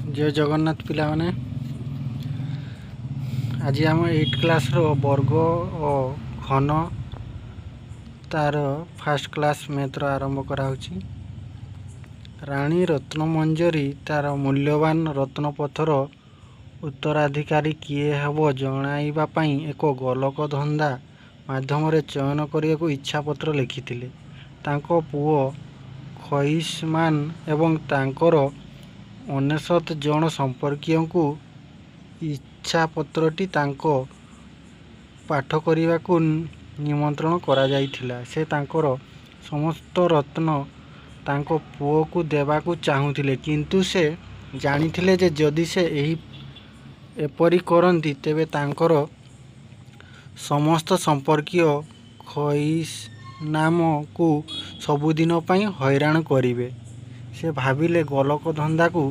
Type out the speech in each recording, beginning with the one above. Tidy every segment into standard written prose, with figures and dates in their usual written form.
जय जगन्नाथ पिला माने आज आम 8 क्लास वर्ग और घन तार फास्ट क्लास मैथ्र आरंभ कराउछि। रानी रत्नमंजरी तार मूल्यवान रत्नपथर उत्तराधिकारी किए हेब जणाइबा पई एक गोलक धंदा माध्यम चयन करने इच्छापत्र लिखिथिले। तांको पुओ खइसमान एवं तांकर 99 जन संपर्कीय को इच्छापत्रटी तांको पाठ करने को निमंत्रण करा जाइथिला। से तांकर समस्त रत्न तांको पुओ को देवा को चाहुथिले, किंतु से जानिथिले जे जदि से एपरी करंती तेबे तांकर समस्त संपर्कीय खइस नाम को सबुदिन पई हैरान करिवे। से भाविले गोलक धंदा को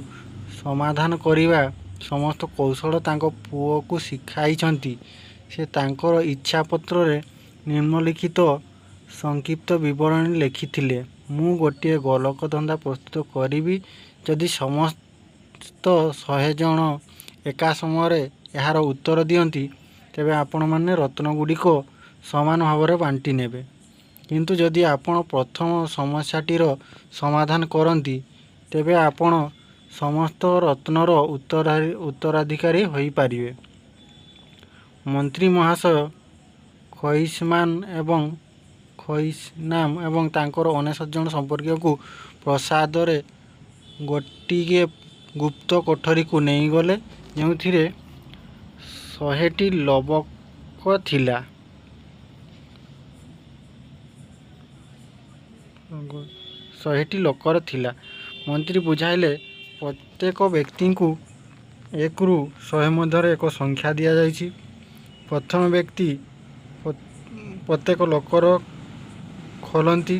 समाधान करिवा समस्त कौशल तांको पुओ को शिखाइछंती। से तांकर इच्छापत्र रे निम्नलिखित संक्षिप्त विवरणी लिखिथिले। मु गोटे गोलक धंदा प्रस्तुत करिवि। जदि समस्त 100 जन एका समय यार उत्तर दियंती तेबे आपण माने रत्न गुड़िक समान भाव में बांटी नेबे। किंतु जदि आपण प्रथम समस्याटीर समाधान करती तेबे आपण समस्त रत्नर उत्तराधिकारी होई पारिबे। मंत्री महाशय खइसमान एवं खइसनाम एवं तांकर 99 जन संपर्क को प्रसाद रे गोटे गुप्त कोठरी को नहीं गले, जो 100टी लबक थिला। 100टी लोकर थिला। मंत्री बुझाइले प्रत्येक व्यक्ति को 1 ରୁ 100 मध्य एक संख्या दि जाइछि। प्रथम व्यक्ति प्रत्येक लोकर खोलती,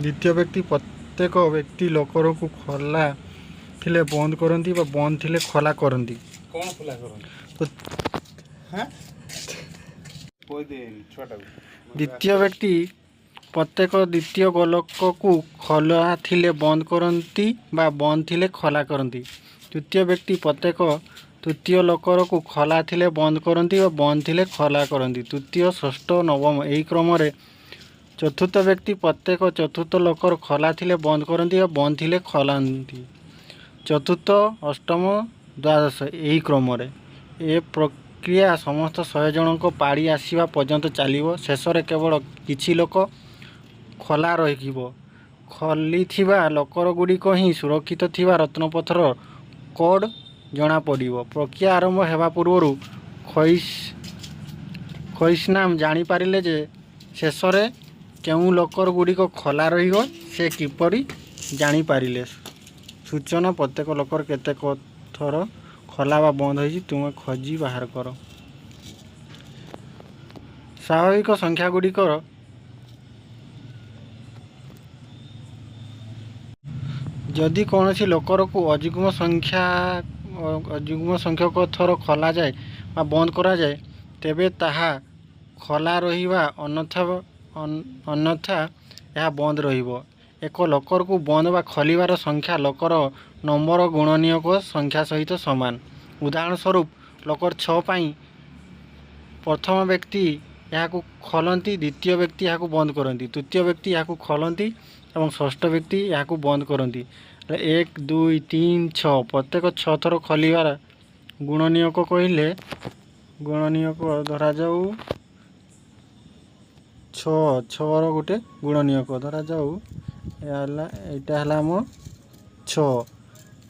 द्वितीय व्यक्ति प्रत्येक व्यक्ति लोकर को खोला थिले बंद करती, बंद थिले खोला करती। कौन खुला करो हाँ कोई दे छोटा द्वितीय व्यक्ति प्रत्येक द्वितीय गोलक को खोला थिले बंद करती बा बंद थिले खोला करती। तृतीय व्यक्ति प्रत्येक तृतीय लोकर को खोला थिले बंद करती और बंद थिले खोला करती। तृतीय षष्ठ नवम यही क्रम रे चतुर्थ व्यक्ति प्रत्येक चतुर्थ लोकर खोला थिले बंद करती और बंद थिले खोलाती। चतुर्थ अष्टम द्वादश यही क्रम रे ए प्रक्रिया समस्त 100 जन को पाड़ी आसवा पर्यंत चलो। शेष केवल किछि लोक खोला रहिबो। खोली थिबा लोकर गुड़िक ही सुरक्षित थिबा रत्नपथर कोड जना पड़िबो। प्रक्रिया आरंभ हेबा पूर्व खइसनाम जानी पारिले जे शेष रे केउ लोकर गुड़िक खोला रहिबो। से किपरि जानी पारिले? सूचना प्रत्येक लोकर केतेक थर खोला बा बंद होइछि तुमे खोजी बाहर कर। स्वाभाविक संख्या गुड़िकर जदि कौन सी लोकर को अजुग्म संख्यक थर खोला जाए बा बंद करा जाए तेबे ताहा खोला रहिबा अन्यथा यह बंद रहिबो। एक लोकर को बंद बा खोलिबार संख्या लोकर नंबर गुणनीयक संख्या सहित समान। उदाहरण स्वरूप लोकर 6 पाई प्रथम व्यक्ति यहाँ खोलती, द्वितीय व्यक्ति यहाँ बंद करती, तृतीय व्यक्ति यहाँ खोलती और षष्ठ व्यक्ति यहाँ बंद करती। 1 2 3 6 प्रत्येक 6 थर खोलिबार गुणनीयक कहले गुणनीयक धरा जाऊ 6 गोटे गुणनीयक धरा जाऊ यहाँ आम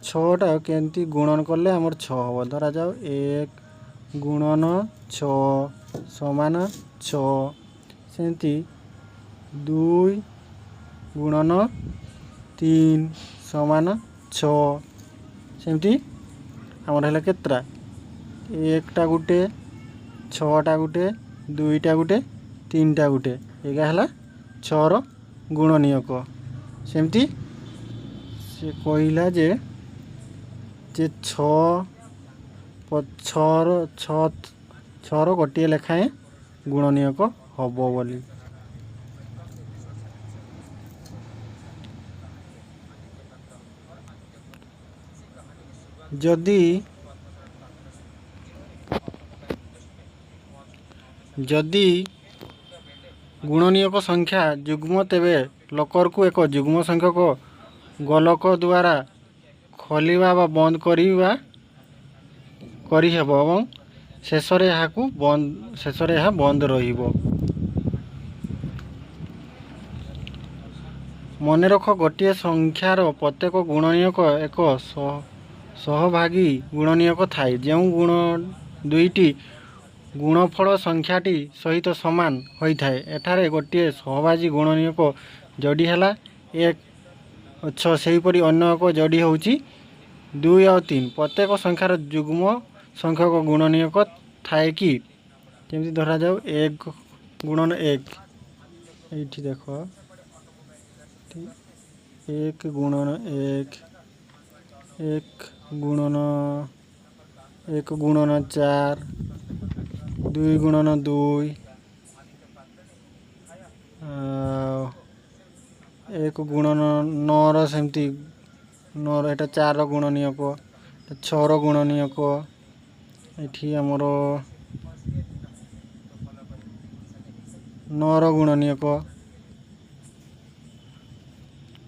6टा केमती गुणन कले आमर 6 हम। धरा जाऊ 1 गुणन 6 समान 6 सेमती 2 गुणन 3 समान 6 सेमती आमर है केतरा 1टा गुटे 6टा गुटे 2टा गुटे 3टा गुटे एगा है 6 गुणनीयक। सेमती से कहला जे 6 गोटे लेखाएं गुणनीयक हम बोली। ଯଦି ଯଦି ଗୁଣନୀୟକ ସଂଖ୍ୟା ଯୁଗ୍ମ ତେବେ ଲକରକୁ ଏକ ଯୁଗ୍ମ ସଂଖ୍ୟକ ଗୋଲକ ଦ୍ୱାରା ଖୋଲିବା ବା ବନ୍ଦ କରିହେବ ଏବଂ ଶେଷରେ ଏହା ବନ୍ଦ ରହିବ। ମନେ ରଖ ଗୋଟିଏ ସଂଖ୍ୟାର ପ୍ରତ୍ୟେକ ଗୁଣନୀୟକ ଏକ ସହଭାଗୀ ଗୁଣନୀୟକ ଥାଏ। ଯେଉଁ ଦୁଇଟି ଗୁଣଫଳ ସଂଖ୍ୟାଟି ସହିତ ସମାନ ହୋଇଥାଏ ଏଠାରେ ଗୋଟିଏ ସହଭାଗୀ ଗୁଣନୀୟକ ଯୋଡ଼ି ହେଲା 1 ସେହିପରି ଅନ୍ୟ ଏକ ଯୋଡ଼ି ହେଉଛି 2 ଆଉ 3। ପ୍ରତ୍ୟେକ ସଂଖ୍ୟାର ଯୁଗ୍ମ ସଂଖ୍ୟକ ଗୁଣନୀୟକ ଥାଏ କି? ଯେମିତି ଧରାଯାଉ 1 ଗୁଣନ 1 ଏଇଠି ଦେଖ 1 ଗୁଣନ 1 1 ଗୁଣନ 4 2 ଗୁଣନ 2 1 ଗୁଣନ 9ର ସେମିତି 9ର ଏଇଟା 4ର ଗୁଣନୀୟକ 6ର ଗୁଣନୀୟକ ଏଠି ଆମର 9ର ଗୁଣନୀୟକ।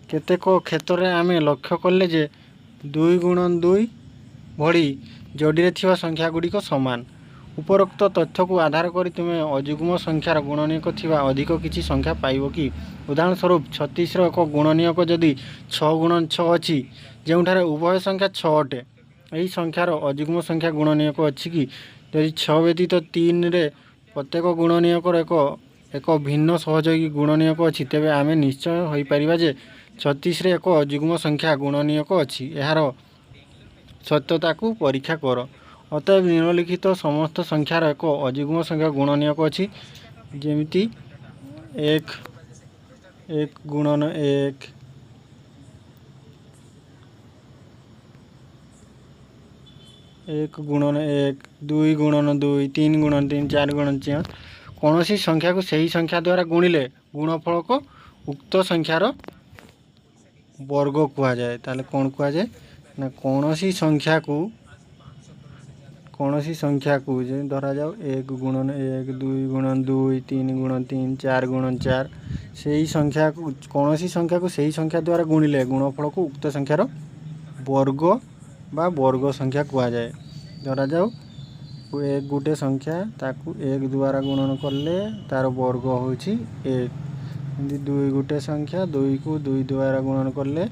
କେତେକ କ୍ଷେତ୍ରରେ ଆମେ ଲକ୍ଷ୍ୟ କଲେ ଯେ 2 ଗୁଣନ 2 ଭଳି ଯୋଡ଼ିରେ ଥିବା ସଂଖ୍ୟା ଗୁଡ଼ିକ ସମାନ। ଉପରୋକ୍ତ ତଥ୍ୟକୁ ଆଧାର କରି ତୁମେ ଅଯୁଗ୍ମ ସଂଖ୍ୟାର ଗୁଣନୀୟକ ଥିବା ଅଧିକ କିଛି ସଂଖ୍ୟା ପାଇବ କି? ଉଦାହରଣ ସ୍ୱରୂପ 36ର ଏକ ଗୁଣନୀୟକ ଯଦି 6 ଗୁଣନ 6 ଅଛି ଯେଉଁଠାରେ ଉଭୟ ସଂଖ୍ୟା 6 ଅଟେ ଏହି ସଂଖ୍ୟାର ଅଯୁଗ୍ମ ସଂଖ୍ୟା ଗୁଣନୀୟକ ଅଛି କି? ଯଦି 6 ବ୍ୟତୀତ 3ରେ ପ୍ରତ୍ୟେକ ଗୁଣନୀୟକର ଏକ ଭିନ୍ନ ସହଯୋଗୀ ଗୁଣନୀୟକ ଅଛି ତେବେ ଆମେ ନିଶ୍ଚୟ ହୋଇପାରିବା ଯେ 36ରେ ଏକ ଅଯୁଗ୍ମ ସଂଖ୍ୟା ଗୁଣନୀୟକ ଅଛି। ଏହାର ସତ୍ୟତାକୁ ପରୀକ୍ଷା କର। ଅତଏବ ନିମ୍ନଲିଖିତ ସମସ୍ତ ସଂଖ୍ୟାର ଏକ ଅଯୁଗ୍ମ ସଂଖ୍ୟା ଗୁଣନୀୟକ ଅଛି ଯେମିତି 1 ଗୁଣନ 1 1 ଗୁଣନ 1 2 ଗୁଣନ 2 3 ଗୁଣନ 3 4 ଗୁଣନ 4। କୌଣସି ସଂଖ୍ୟାକୁ ସେହି ସଂଖ୍ୟା ଦ୍ୱାରା ଗୁଣିଲେ ଗୁଣଫଳକୁ ଉକ୍ତ ସଂଖ୍ୟାର ବର୍ଗ କୁହାଯାଏ। ତାହେଲେ କ'ଣ କୁହାଯାଏ ନା କୌଣସି ସଂଖ୍ୟାକୁ ଯେମିତି ଧରାଯାଉ 1 ଗୁଣନ 1 2 ଗୁଣନ 2 3 ଗୁଣନ 3 4 ଗୁଣନ 4 କୌଣସି ସଂଖ୍ୟାକୁ ସେହି ସଂଖ୍ୟା ଦ୍ୱାରା ଗୁଣିଲେ ଗୁଣଫଳକୁ ଉକ୍ତ ସଂଖ୍ୟାର ବର୍ଗ ବା ବର୍ଗ ସଂଖ୍ୟା କୁହାଯାଏ। ଧରାଯାଉ ଗୋଟେ ସଂଖ୍ୟା ତାକୁ 1 ଦ୍ୱାରା ଗୁଣନ କଲେ ତାର ବର୍ଗ ହେଉଛି 1। ଏମିତି 2 ଗୋଟେ ସଂଖ୍ୟା 2କୁ 2 ଦ୍ୱାରା ଗୁଣନ କଲେ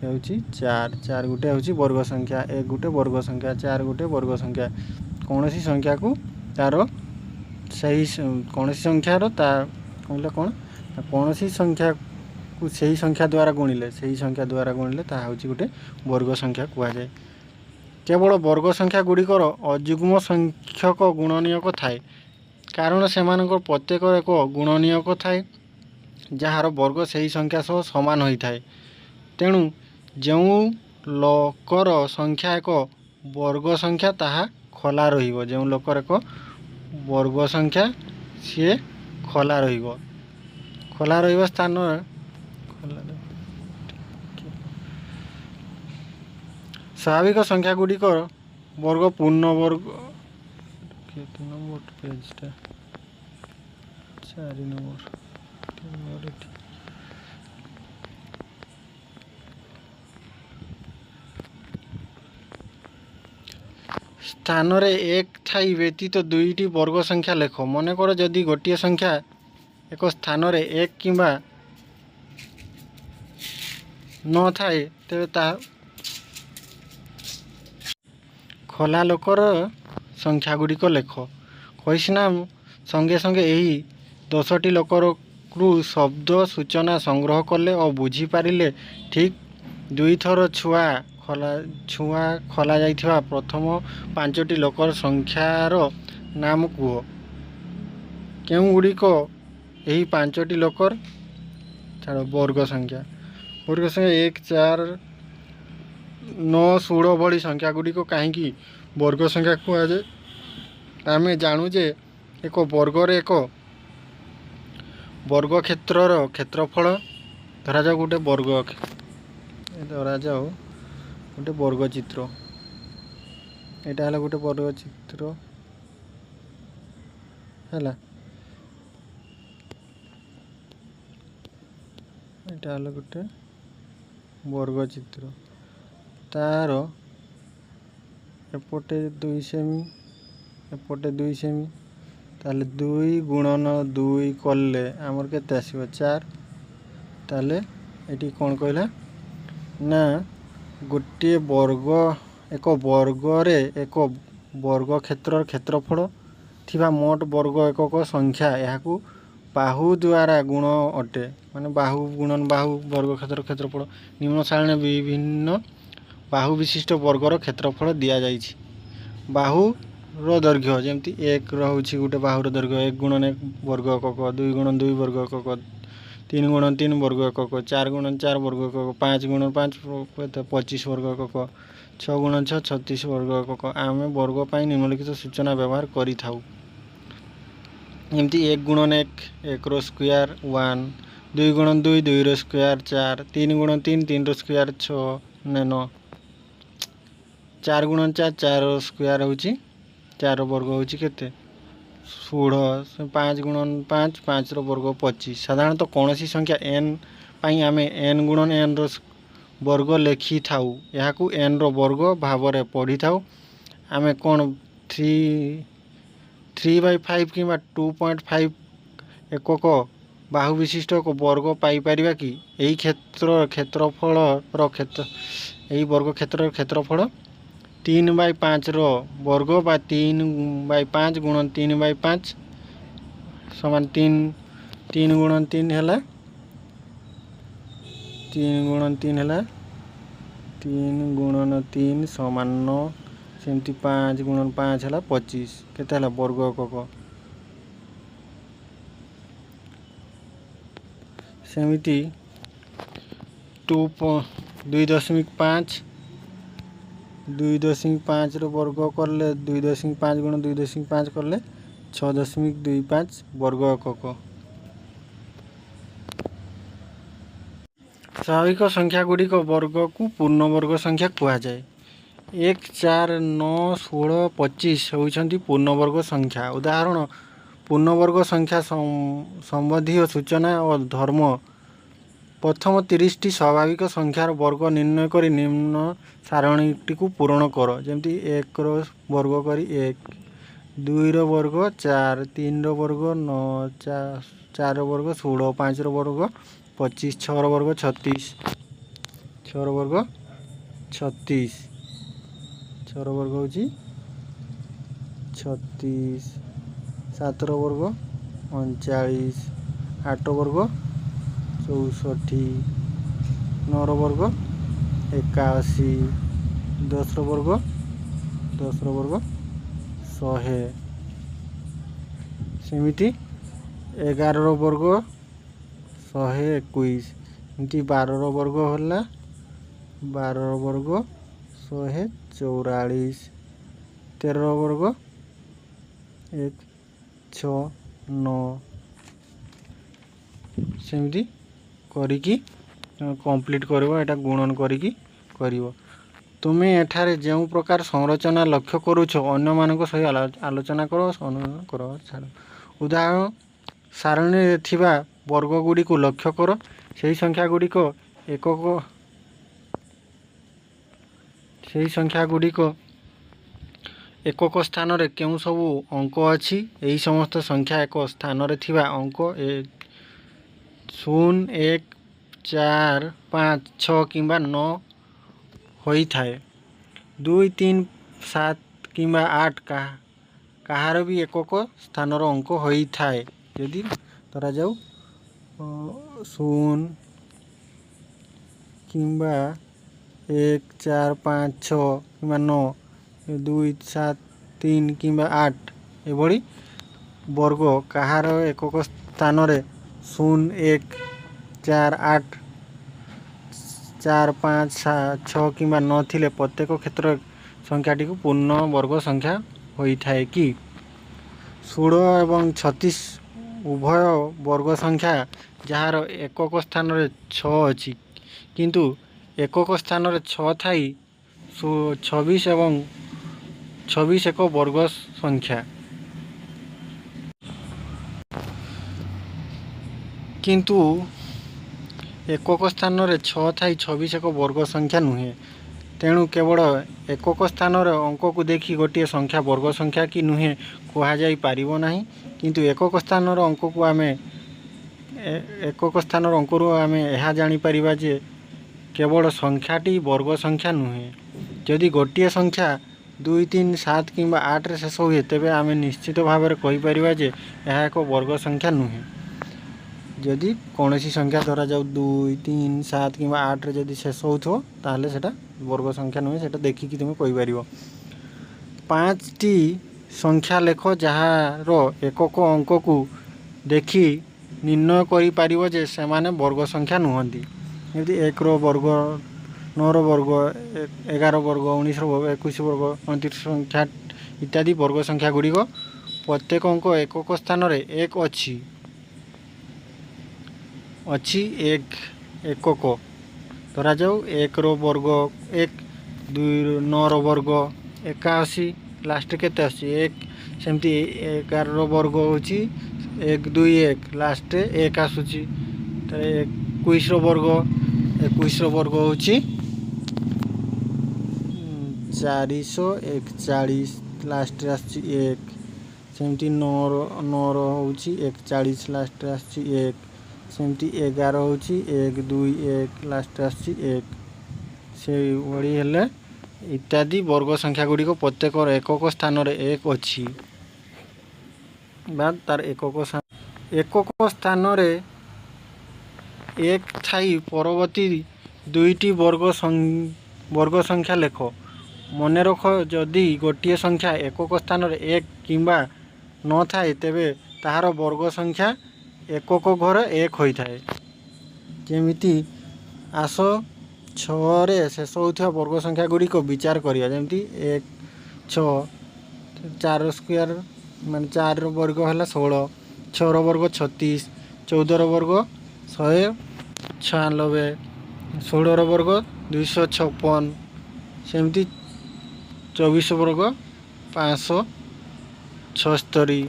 ହେଉଛି 4 4 ଗୋଟେ ହେଉଛି ବର୍ଗ ସଂଖ୍ୟା 1 ଗୋଟେ ବର୍ଗ ସଂଖ୍ୟା 4 ଗୋଟେ ବର୍ଗ ସଂଖ୍ୟା। କୌଣସି ସଂଖ୍ୟାକୁ ସେହି ସଂଖ୍ୟା ଦ୍ୱାରା ଗୁଣିଲେ ତାହା ହେଉଛି ଗୋଟେ ବର୍ଗ ସଂଖ୍ୟା କୁହାଯାଏ। କେବଳ ବର୍ଗ ସଂଖ୍ୟା ଗୁଡ଼ିକର ଅଯୁଗ୍ମ ସଂଖ୍ୟକ ଗୁଣନୀୟକ ଥାଏ କାରଣ ସେମାନଙ୍କର ପ୍ରତ୍ୟେକର ଏକ ଗୁଣନୀୟକ ଥାଏ ଯାହାର ବର୍ଗ ସେହି ସଂଖ୍ୟା ସହ ସମାନ ହୋଇଥାଏ। ତେଣୁ ଯେଉଁ ଲୋକର ସଂଖ୍ୟା ଏକ ବର୍ଗ ସଂଖ୍ୟା ତାହା ଖୋଲା ରହିବ। ଯେଉଁ ଲୋକର ଏକ ବର୍ଗ ସଂଖ୍ୟା ସିଏ ଖୋଲା ରହିବ ସ୍ଥାନରେ ସ୍ୱାଭାବିକ ସଂଖ୍ୟା ଗୁଡ଼ିକର ବର୍ଗ ପୂର୍ଣ୍ଣବର୍ଗ 4 ନମ୍ବର ସ୍ଥାନରେ 1 ଥାଇ ବ୍ୟତୀତ ଦୁଇଟି ବର୍ଗ ସଂଖ୍ୟା ଲେଖ। ମନେକର ଯଦି ଗୋଟିଏ ସଂଖ୍ୟା ଏକ ସ୍ଥାନରେ 1 କିମ୍ବା ନଥାଏ ତେବେ ତାହା ଖୋଲା ଲୋକର ସଂଖ୍ୟା ଗୁଡ଼ିକ ଲେଖ। କହିସିନା ସଙ୍ଗେ ସଙ୍ଗେ ଏହି 10ଟି ଲୋକରୁ ଶବ୍ଦ ସୂଚନା ସଂଗ୍ରହ କଲେ ଓ ବୁଝିପାରିଲେ ଠିକ୍ 2 ଥର ଛୁଆ ଖୋଲା ଯାଇଥିବା ପ୍ରଥମ 5ଟି ଲୋକର ସଂଖ୍ୟାର ନାମ କୁହ। କେଉଁଗୁଡ଼ିକ ଏହି 5ଟି ଲୋକର ବର୍ଗ ସଂଖ୍ୟା 1 4 9 16 ଭଳି ସଂଖ୍ୟା ଗୁଡ଼ିକ କାହିଁକି ବର୍ଗ ସଂଖ୍ୟା କୁହାଯାଏ? ଆମେ ଜାଣୁ ଯେ ଏକ ବର୍ଗରେ ଏକ ବର୍ଗ କ୍ଷେତ୍ରର କ୍ଷେତ୍ରଫଳ ଧରାଯାଉ ଗୋଟେ ବର୍ଗ ଚିତ୍ର ଏଇଟା ହେଲା ଗୋଟେ ବର୍ଗ ଚିତ୍ର ହେଲା। ଏଇଟା ହେଲା ଗୋଟେ ବର୍ଗ ଚିତ୍ର। ତାର ଏପଟେ 2 ସେମି ଏପଟେ 2 ସେମି। ତାହେଲେ 2 ଗୁଣନ 2 କଲେ ଆମର କେତେ ଆସିବ 4। ତାହେଲେ ଏଠି କ'ଣ କହିଲା ନା ଗୋଟିଏ ବର୍ଗ ଏକ ବର୍ଗରେ ଏକ ବର୍ଗ କ୍ଷେତ୍ରର କ୍ଷେତ୍ରଫଳ ଥିବା ମୋଟ ବର୍ଗ ଏକକ ସଂଖ୍ୟା ଏହାକୁ ବାହୁ ଦ୍ୱାରା ଗୁଣ ଅଟେ। ମାନେ ବାହୁ ଗୁଣନ ବାହୁ ବର୍ଗ କ୍ଷେତ୍ରର କ୍ଷେତ୍ରଫଳ। ନିମ୍ନ ସାରଣୀରେ ବିଭିନ୍ନ ବାହୁ ବିଶିଷ୍ଟ ବର୍ଗର କ୍ଷେତ୍ରଫଳ ଦିଆଯାଇଛି। ବାହୁର ଦୈର୍ଘ୍ୟ ଯେମିତି 1 ରହୁଛି ଗୋଟେ ବାହୁର ଦୈର୍ଘ୍ୟ 1 ଗୁଣନ 1 ବର୍ଗ ଏକକ, 2 ଗୁଣନ 2 ବର୍ଗ ଏକକ, 3 ଗୁଣନ 3 ବର୍ଗ ଏକକ, 4 ଗୁଣନ 4 ବର୍ଗ ଏକକ, 5 ଗୁଣନ 5 25 ବର୍ଗ ଏକକ, 6 ଗୁଣନ 6 36 ବର୍ଗ ଏକକ। ଆମେ ବର୍ଗ ପାଇଁ ନିମ୍ନଲିଖିତ ସୂଚନା ବ୍ୟବହାର କରିଥାଉ। ଯେମିତି 1 ଗୁଣନ 1 1 ର ସ୍କୋୟାର 1, 2 ଗୁଣନ 2 2 ର ସ୍କୋୟାର 4, 3 ଗୁଣନ 3 3 ର ସ୍କୋୟାର 6 9, 4 ଗୁଣନ 4 4 ର ସ୍କୋୟାର ହେଉଛି 4 ବର୍ଗ ହେଉଛି କେତେ 16, 5 ଗୁଣନ 5 5 ର ବର୍ଗ 25। ସାଧାରଣତଃ କୌଣସି ସଂଖ୍ୟା n ପାଇଁ ଆମେ n ଗୁଣନ n ର ବର୍ଗ ଲେଖିଥାଉ। ଏହାକୁ n ର ବର୍ଗ ଭାବରେ ପଢ଼ିଥାଉ। ଆମେ କ'ଣ 3/5 କିମ୍ବା 2.5 ଏକକ ବାହୁ ବିଶିଷ୍ଟ ଏକ ବର୍ଗ ପାଇପାରିବା କି? ଏହି ବର୍ଗ କ୍ଷେତ୍ରର କ୍ଷେତ୍ରଫଳ 3/5 ର ବର୍ଗ ବା 3/5 ଗୁଣନ 3/5 ସମାନ 3 ଗୁଣନ 3 ହେଲା 3 ଗୁଣନ 3 ହେଲା 3 ଗୁଣନ 3 ସମାନ 9। ସେମିତି 5 ଗୁଣନ 5 ହେଲା 25। କେତେ ହେଲା ବର୍ଗ ଏକକ। ସେମିତି 2.5 ର ବର୍ଗ କଲେ 2.5 ଗୁଣ 2.5 କଲେ 6.25 ବର୍ଗ ଏକକ। ସ୍ୱାଭାବିକ ସଂଖ୍ୟା ଗୁଡ଼ିକ ବର୍ଗକୁ ପୂର୍ଣ୍ଣବର୍ଗ ସଂଖ୍ୟା କୁହାଯାଏ। 1 4 9 16 25 ହେଉଛନ୍ତି ପୂର୍ଣ୍ଣବର୍ଗ ସଂଖ୍ୟା। ଉଦାହରଣ ପୂର୍ଣ୍ଣବର୍ଗ ସଂଖ୍ୟା ସମ୍ବନ୍ଧୀୟ ସୂଚନା ଓ ଧର୍ମ। ପ୍ରଥମ 30ଟି ସ୍ୱାଭାବିକ ସଂଖ୍ୟାର ବର୍ଗ ନିର୍ଣ୍ଣୟ କରି ନିମ୍ନ ସାରଣୀଟିକୁ ପୂରଣ କର। ଯେମିତି 1 ର ବର୍ଗ କରି 1, 2 ର ବର୍ଗ 4, 3 ର ବର୍ଗ 9, 4 ର ବର୍ଗ 16, 5 ର ବର୍ଗ 25, 6 ର ବର୍ଗ 36, 6 ର ବର୍ଗ 36, 6 ର ବର୍ଗ ହେଉଛି 36, 7 ର ବର୍ଗ 39, 8 ର ବର୍ଗ 64, 9 ର ବର୍ଗ 81, 10 ର ବର୍ଗ 100। ସେମିତି 11 ର ବର୍ଗ 121। ଏମିତି 12 ର ବର୍ଗ ହେଲା 12 ର ବର୍ଗ 144, 13 ର ବର୍ଗ 1 6 9। ସେମିତି କରିକି କମ୍ପ୍ଲିଟ୍ କରିବ। ଏଇଟା ଗୁଣନ କରିକି କରିବ। ତୁମେ ଏଠାରେ ଯେଉଁ ପ୍ରକାର ସଂରଚନା ଲକ୍ଷ୍ୟ କରୁଛ ଅନ୍ୟମାନଙ୍କ ସହିତ ଆଲୋଚନା କର ଅନୁମାନ କର ଛାଡ଼। ଉଦାହରଣ ସାରଣୀରେ ଥିବା ବର୍ଗ ଗୁଡ଼ିକୁ ଲକ୍ଷ୍ୟ କର। ସେହି ସଂଖ୍ୟା ଗୁଡ଼ିକ ଏକକ ସ୍ଥାନରେ କେଉଁ ସବୁ ଅଙ୍କ ଅଛି? ଏହି ସମସ୍ତ ସଂଖ୍ୟା ଏକ ସ୍ଥାନରେ ଥିବା ଅଙ୍କ 0 1 4 5 6 କିମ୍ବା 9 ହୋଇଥାଏ। 2 3 7 କିମ୍ବା 8 କାହାର ବି ଏକକ ସ୍ଥାନର ଅଙ୍କ ହୋଇଥାଏ। ଯଦି ଧରାଯାଉ 0 କିମ୍ବା 1 4 5 6 କିମ୍ବା 9, 2 7 3 କିମ୍ବା 8 ଏଭଳି ବର୍ଗ କାହାର ଏକକ ସ୍ଥାନରେ 0 1 4 8 4 5 6 କିମ୍ବା 9 ଥିଲେ ପ୍ରତ୍ୟେକ କ୍ଷେତ୍ରରେ ସଂଖ୍ୟାଟିକୁ ପୂର୍ଣ୍ଣ ବର୍ଗ ସଂଖ୍ୟା ହୋଇଥାଏ କି? 16 ଏବଂ 36 ଉଭୟ ବର୍ଗ ସଂଖ୍ୟା ଯାହାର ଏକକ ସ୍ଥାନରେ 6 ଅଛି। କିନ୍ତୁ ଏକକ ସ୍ଥାନରେ 6 ଥାଇ 26 ଏବଂ 26 ଏକ ବର୍ଗ ସଂଖ୍ୟା। କିନ୍ତୁ ଏକକ ସ୍ଥାନରେ 6 ଥାଇ 26 ଏକ ବର୍ଗ ସଂଖ୍ୟା ନୁହେଁ। ତେଣୁ କେବଳ ଏକକ ସ୍ଥାନର ଅଙ୍କକୁ ଦେଖି ଗୋଟିଏ ସଂଖ୍ୟା ବର୍ଗ ସଂଖ୍ୟା କି ନୁହେଁ କୁହାଯାଇ ପାରିବ ନାହିଁ। କିନ୍ତୁ ଏକକ ସ୍ଥାନର ଅଙ୍କରୁ ଆମେ ଏହା ଜାଣିପାରିବା ଯେ କେବଳ ସଂଖ୍ୟାଟି ବର୍ଗ ସଂଖ୍ୟା ନୁହେଁ। ଯଦି ଗୋଟିଏ ସଂଖ୍ୟା 2, 3, 7 କିମ୍ବା 8ରେ ଶେଷ ହୁଏ, ତେବେ ଆମେ ନିଶ୍ଚିତ ଭାବରେ କହିପାରିବା ଯେ ଏହା ଏକ ବର୍ଗ ସଂଖ୍ୟା ନୁହେଁ। ଯଦି କୌଣସି ସଂଖ୍ୟା ଧରାଯାଉ 2, 3, 7 କିମ୍ବା 8ରେ ଯଦି ଶେଷ ହେଉଥିବ, ତାହେଲେ ସେଇଟା ବର୍ଗ ସଂଖ୍ୟା ନୁହେଁ। ସେଇଟା ଦେଖିକି ତୁମେ କହିପାରିବ। 5ଟି ସଂଖ୍ୟା ଲେଖ ଯାହାର ଏକକ ଅଙ୍କକୁ ଦେଖି ନିର୍ଣ୍ଣୟ କରିପାରିବ ଯେ ସେମାନେ ବର୍ଗ ସଂଖ୍ୟା ନୁହନ୍ତି। ଯେମିତି 1ର ବର୍ଗ, 9ର ବର୍ଗ, 11ର ବର୍ଗ, 19ର ବର୍ଗ, 21 ବର୍ଗ, 29 ସଂଖ୍ୟା ଇତ୍ୟାଦି ବର୍ଗ ସଂଖ୍ୟା ଗୁଡ଼ିକ ପ୍ରତ୍ୟେକ ଅଙ୍କ ଏକକ ସ୍ଥାନରେ 1 ଅଛି 1 ଏକକ। ଧରାଯାଉ 1ର ବର୍ଗ 1, 9ର ବର୍ଗ 81, ଲାଷ୍ଟରେ କେତେ ଆସୁଛି 1। ସେମିତି 11ର ବର୍ଗ ହେଉଛି 1, 2, 1, ଲାଷ୍ଟରେ 1 ଆସୁଛି। ତାହେଲେ 21ର ବର୍ଗ ହେଉଛି 441, ଲାଷ୍ଟରେ ଆସୁଛି 1। ସେମିତି 9ର ହେଉଛି 41, ଲାଷ୍ଟରେ ଆସୁଛି 1। ସେମିତି 11 ହେଉଛି 1, 2, 1, ଲାଷ୍ଟରେ ଆସୁଛି 1। ସେଇଭଳି ହେଲେ ଇତ୍ୟାଦି ବର୍ଗ ସଂଖ୍ୟା ଗୁଡ଼ିକ ପ୍ରତ୍ୟେକର ଏକକ ସ୍ଥାନରେ 1 ଅଛି ବା ତାର ଏକକ ସ୍ଥାନରେ 1 ଥାଇ ପରବର୍ତ୍ତୀ 2ଟି ବର୍ଗ ସଂଖ୍ୟା ଲେଖ। ମନେ ରଖ, ଯଦି ଗୋଟିଏ ସଂଖ୍ୟା ଏକକ ସ୍ଥାନରେ 1 କିମ୍ବା ନଥାଏ, ତେବେ ତାହାର ବର୍ଗ ସଂଖ୍ୟା ଏକକ ଘର 1 ହୋଇଥାଏ। ଯେମିତି ଆସ 6ରେ ଶେଷ ହେଉଥିବା ବର୍ଗ ସଂଖ୍ୟା ଗୁଡ଼ିକ ବିଚାର କରିବା। ଯେମିତି 1, 6, 4ର ସ୍କୋୟାର ମାନେ 4ର ବର୍ଗ ହେଲା 16, 6ର ବର୍ଗ 36, 14ର ବର୍ଗ 196, 16ର ବର୍ଗ 256, ସେମିତି 24 ବର୍ଗ 576,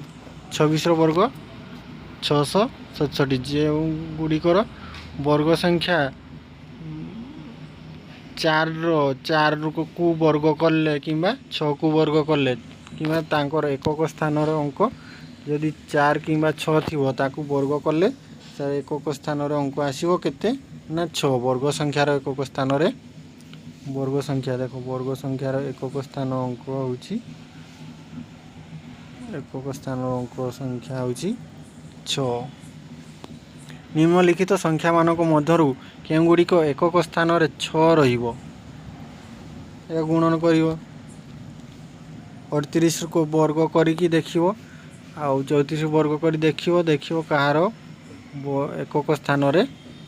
26ର ବର୍ଗ 667। ଯେଉଁଗୁଡ଼ିକର ବର୍ଗ ସଂଖ୍ୟା 4କୁ ବର୍ଗ କଲେ କିମ୍ବା 6କୁ ବର୍ଗ କଲେ କିମ୍ବା ତାଙ୍କର ଏକକ ସ୍ଥାନର ଅଙ୍କ ଯଦି 4 କିମ୍ବା 6 ଥିବ, ତାକୁ ବର୍ଗ କଲେ ସେ ଏକକ ସ୍ଥାନର ଅଙ୍କ ଆସିବ କେତେ ନା 6। ବର୍ଗ ସଂଖ୍ୟାର ଏକକ ସ୍ଥାନରେ ବର୍ଗ ସଂଖ୍ୟାର ଏକକ ସ୍ଥାନ ଅଙ୍କ ହେଉଛି ସଂଖ୍ୟା ହେଉଛି 6। ନିମ୍ନଲିଖିତ ସଂଖ୍ୟାମାନଙ୍କ ମଧ୍ୟରୁ କେଉଁଗୁଡ଼ିକ ଏକକ ସ୍ଥାନରେ 6 ରହିବ? ଏହା ଗୁଣନ କରିବ। 38କୁ ବର୍ଗ କରିକି ଦେଖିବ, ଆଉ 34 ବର୍ଗ କରି ଦେଖିବ କାହାର ଏକକ ସ୍ଥାନରେ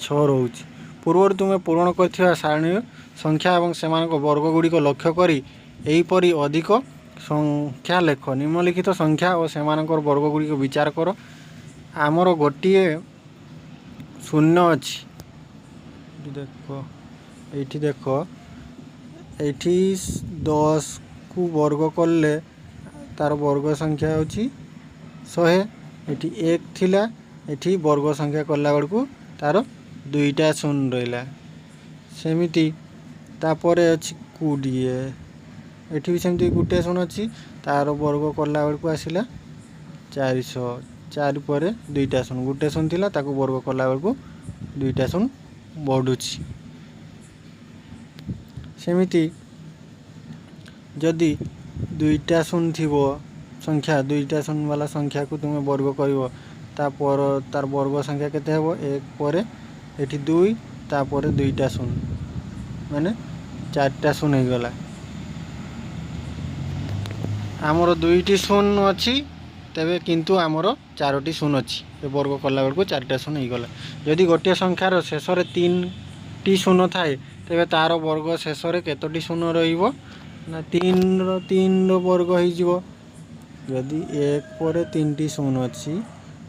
6 ରହୁଛି। ପୂର୍ବରୁ ତୁମେ ପୂରଣ କରିଥିବା ସାରଣୀୟ ସଂଖ୍ୟା ଏବଂ ସେମାନଙ୍କ ବର୍ଗ ଗୁଡ଼ିକ ଲକ୍ଷ୍ୟ କରି ଏହିପରି ଅଧିକ ସଂଖ୍ୟା ଲେଖ। ନିମ୍ନଲିଖିତ ସଂଖ୍ୟା ଓ ସେମାନଙ୍କର ବର୍ଗ ଗୁଡ଼ିକ ବିଚାର କର। ଆମର ଗୋଟିଏ ଶୂନ୍ୟ ଅଛି। ଏଇଠି 10କୁ ବର୍ଗ କଲେ ତାର ବର୍ଗ ସଂଖ୍ୟା ହେଉଛି 100। ଏଠି 1 ଥିଲା, ଏଠି ବର୍ଗ ସଂଖ୍ୟା କଲା ବେଳକୁ ତାର 2ଟା ଶୂନ ରହିଲା। ସେମିତି ତାପରେ ଅଛି 20, ଏଠି ବି ସେମିତି ଗୋଟେ ଶୂନ ଅଛି, ତାର ବର୍ଗ କଲା ବେଳକୁ ଆସିଲା 400। 4 ପରେ 2ଟା ଶୂନ, ଗୋଟେ ଶୂନ ଥିଲା, ତାକୁ ବର୍ଗ କଲା ବେଳକୁ 2ଟା ଶୂନ ବଢ଼ୁଛି। ସେମିତି ଯଦି 2ଟା ଶୂନ ଥିବ ସଂଖ୍ୟା, 2ଟା ଶୂନ ବାଲା ସଂଖ୍ୟାକୁ ତୁମେ ବର୍ଗ କରିବ, ତାର ବର୍ଗ ସଂଖ୍ୟା କେତେ ହେବ? 1 ପରେ ଏଠି 2, ତାପରେ 2ଟା ଶୂନ, ମାନେ 4ଟା ଶୂନ ହେଇଗଲା। ଆମର 2ଟି ଶୂନ ଅଛି, ତେବେ କିନ୍ତୁ ଆମର 4ଟି ଶୂନ ଅଛି। ଏ ବର୍ଗ କଲା ବେଳକୁ 4ଟା ଶୂନ ହେଇଗଲା। ଯଦି ଗୋଟିଏ ସଂଖ୍ୟାର ଶେଷରେ 3ଟି ଶୂନ ଥାଏ, ତେବେ ତାର ବର୍ଗ ଶେଷରେ କେତୋଟି ଶୂନ ରହିବ ନା 3ର ବର୍ଗ ହେଇଯିବ। ଯଦି 1 ପରେ 3ଟି ଶୂନ ଅଛି,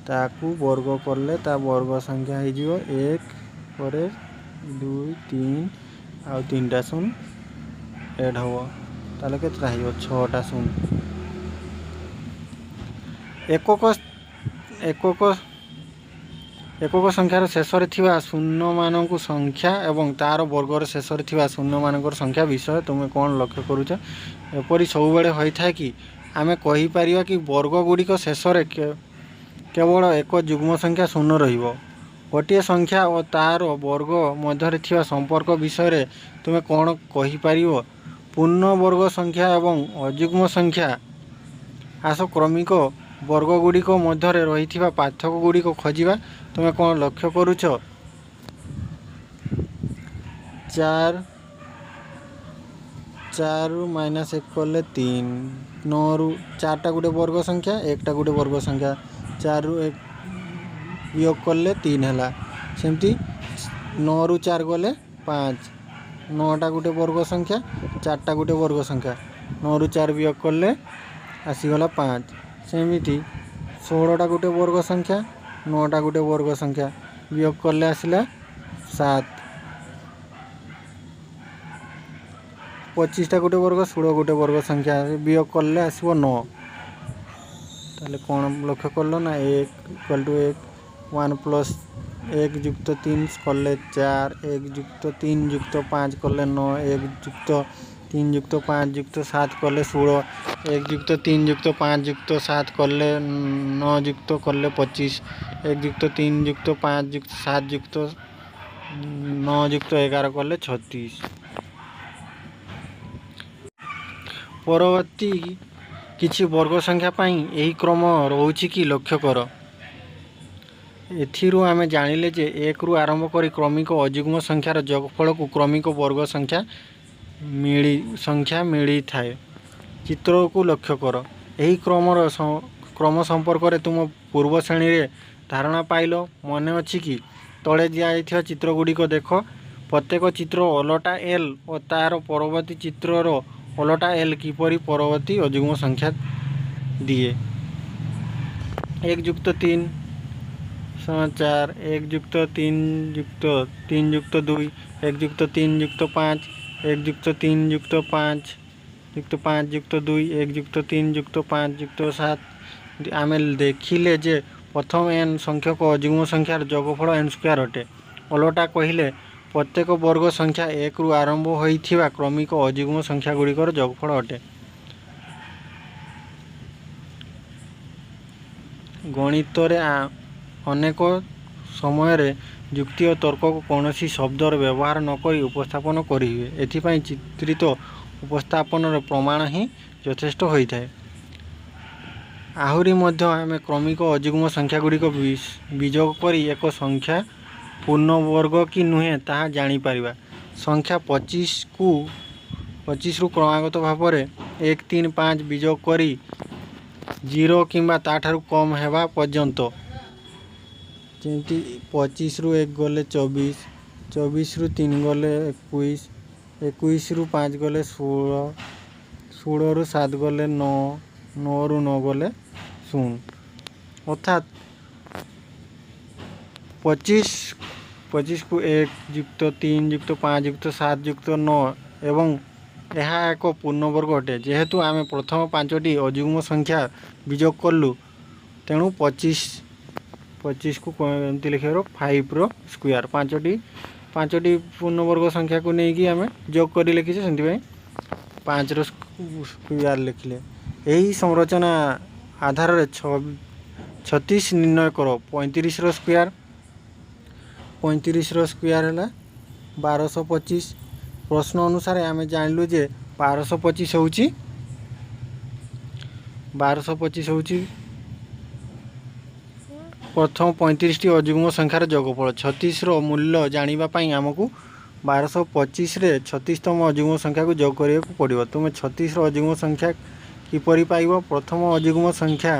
ତାକୁ ବର୍ଗ କଲେ ତା ବର୍ଗ ସଂଖ୍ୟା ହେଇଯିବ 1 ପରେ 2, 3 ଆଉ 3ଟା ଶୂନ ଏଡ୍ ହେବ। ତ ताले केतटा हो 6टा शून्य एकक एकक एकक संख्यार शेष शून्य मानक संख्या एवं तार वर्गर शेष शून्य मानक संख्या विषय तुम्हें कौन लक्ष्य करुच एपरी सब बेले होता है कि आमे कहि परिया कि वर्ग गुड़िक शेष केवल एक जुग्म संख्या शून्य रहिबो गोटे संख्या और तार वर्ग मध्य थिबा संपर्क विषय तुम्हें कौन कहि परिबो पूर्ण वर्ग संख्या एवं अजुग्म संख्या आस क्रमिक वर्ग गुड़िक मध्य रही पार्थक्य गुड़िक खोजा तुम्हें कौन लक्ष्य करुच 4 माइनस 1 कले 3 9 रु 4टा गोटे वर्ग संख्या 1टा गोटे वर्ग संख्या 4 रु 1 वियोग कले 3 है सेमती 9 रु 4 गले 5 9टा गोटे वर्ग संख्या 4टा गोटे वर्ग संख्या 9 रु 4 वियोग कले आसीगला 5 सेमिति 16टा गोटे वर्ग संख्या 9टा गोटे वर्ग संख्या वियोग कले आसिला 7 25टा गोटे वर्ग 16 गोटे वर्ग संख्या वियोग कले आसो 9 ताले कौन लक्ष्य कल ना 1 इक्वल टू 1 1 प्लस 1 जुक्त 3 कले 4 1 जुक्त 3 जुक्त 5 कले 9 1 जुक्त 3 जुक्त 5 जुक्त 7 कले 16 1 जुक्त 3 जुक्त 5 जुक्त 7 कले 9 जुक्त कले 25 1 जुक्त 3 जुक्त 5 जुक्त 7 जुक्त 9 जुक्त 11 कले 36 परवर्ती किछि वर्ग संख्या पाई यही क्रम रोची कि लक्ष्य कर एथिरु आमे जानिले जे 1 रु आरंभ करी क्रमिक अजुग्म संख्यार जोगफल को क्रमिक वर्ग संख्या मिली थाए चित्र को लक्ष्य कर यही क्रम संपर्क में तुम पूर्व श्रेणी रे धारणा पाइल मने अछि कि तले दिया चित्र गुड़िक देख प्रत्येक चित्र ओलटा एल और तार परवर्ती चित्रर ओलटा एल किपरि परवर्ती अजुग्म संख्या दिए 1 जुक्त 3 4 1 जुक्त 3 जुक्त 3 जुक्त 2 1 जुक्त 3 जुक्त 5 1 जुक्त 3 जुक्त 5 जुक्त 5 जुक्त 2 1 जुक्त 3 जुक्त 5 जुक्त 7 आमे देखिले जे प्रथम एन संख्यक अजुग्म संख्यार जोगफल एन स्क्वायर अटे ओलटा कहिले प्रत्येक वर्ग संख्या 1 रु आरंभ होइथिबा क्रमिक अजुग्म संख्या गुड़िकर जोगफल अटे गणित रे अनेक समय रे युक्ति और तर्क को कौन शब्दर व्यवहार नक उपस्थापन करेंगे एथिपाई चित्रित उपस्थापन प्रमाण ही यथेष्ट होता है आहरी मध्य आम क्रमिक अजुग्म संख्या गुड़िक विजोग कर एक संख्या पूर्ण वर्ग कि नुहे ताहा जानीपर संख्या 25 रु क्रमागत भाव में 1 3 5 विजोग कर 0 किंबा ताठारु कम हेबा पर्यंत जमी 25 रु 1 गले 24 24 रु 3 गले 21 21 रु 5 गले 16 16 रु 7 गले 9 9 रु 9 गले 0 अर्थात 25 को 1 जुक्त 3 जुक्त 5 जुक्त 7 जुक्त 9 एवं यह एक पूर्ण वर्ग अटे जेहेतु आम प्रथम 5टी अजुग्म संख्या विजोग कलु तेणु 25 को एमती लिखे 5 रो स्क्वायर 5टी पूर्ण वर्ग संख्या को लेकिन आम जोग कर लिखीचे से 5 रो स्क्वायर लिखिले यही संरचना आधार रे 36 निर्णय कर 35 रो स्क्वायर 35 रो स्क्वायर है 1225 प्रश्न अनुसार आम जानलु जे 1225 होची 1225 होची प्रथम 35टी अजुग्म संख्यार जोगफल 36 रो मूल्य जानिबा पई हमकु 1225 रे 36तम अजुग्म संख्या को जोग करिया को पड़िबो तुम 36 रो अजुग्म संख्या किपरि पाइबो प्रथम अजुग्म संख्या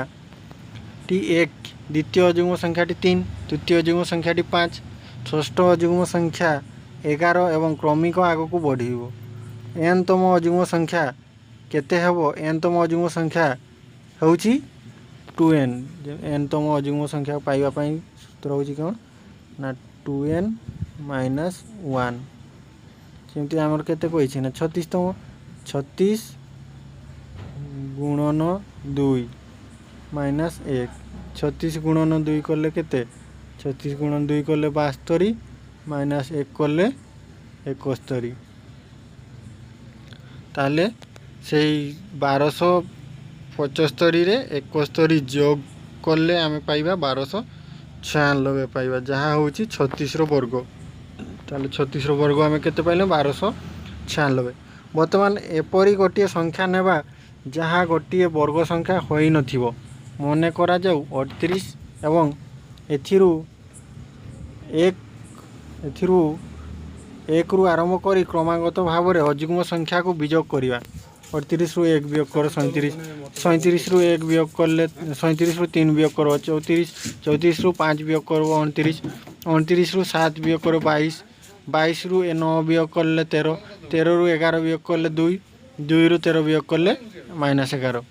टी 1 द्वितीय अजुग्म संख्या टी 3 तृतीय अजुग्म संख्या टी 5 षष्ठ अजुग्म संख्या 11 एवं क्रमिक आग को बढ़िबो एन तम अजुग्म संख्या केते हेबो एन तम अजुग्म संख्या होउची 2n एन तम अजुग्म संख्या पाइबा पई सूत्र होउची कोन ना 2n - 1 सेमती हमर केते कहिछि ना 36 तम 36 गुणन 2 माइनस 1 36 गुणन 2 कले केते 36 गुणन 2 कले 72 माइनस 1 कले 71 ताले से 1275 रे 71 जोग कले आमे पाइबा 1296 पाइबा जहाँ हूँ 36 वर्ग ताले 36 वर्ग आमे केते पाइले 1296 वर्तमान एपरी गोटे संख्या नेबा जहाँ गोटे वर्ग संख्या होई नथिबो मने करा जाऊ 38 एवं एथिरु एक रु आरंभ करी क्रमागत भाव में अजुग्म संख्या को वियोग करवा 38 रु 1 वियोग कर 37 रु 1 वियोग कर 37 रु 3 वियोग कर 34 रु 5 वियोग कर 29 रु 7 वियोग कर 22 रु 9 वियोग कर 13 रु 11 वियोग कर 2 रु 13 वियोग कर -11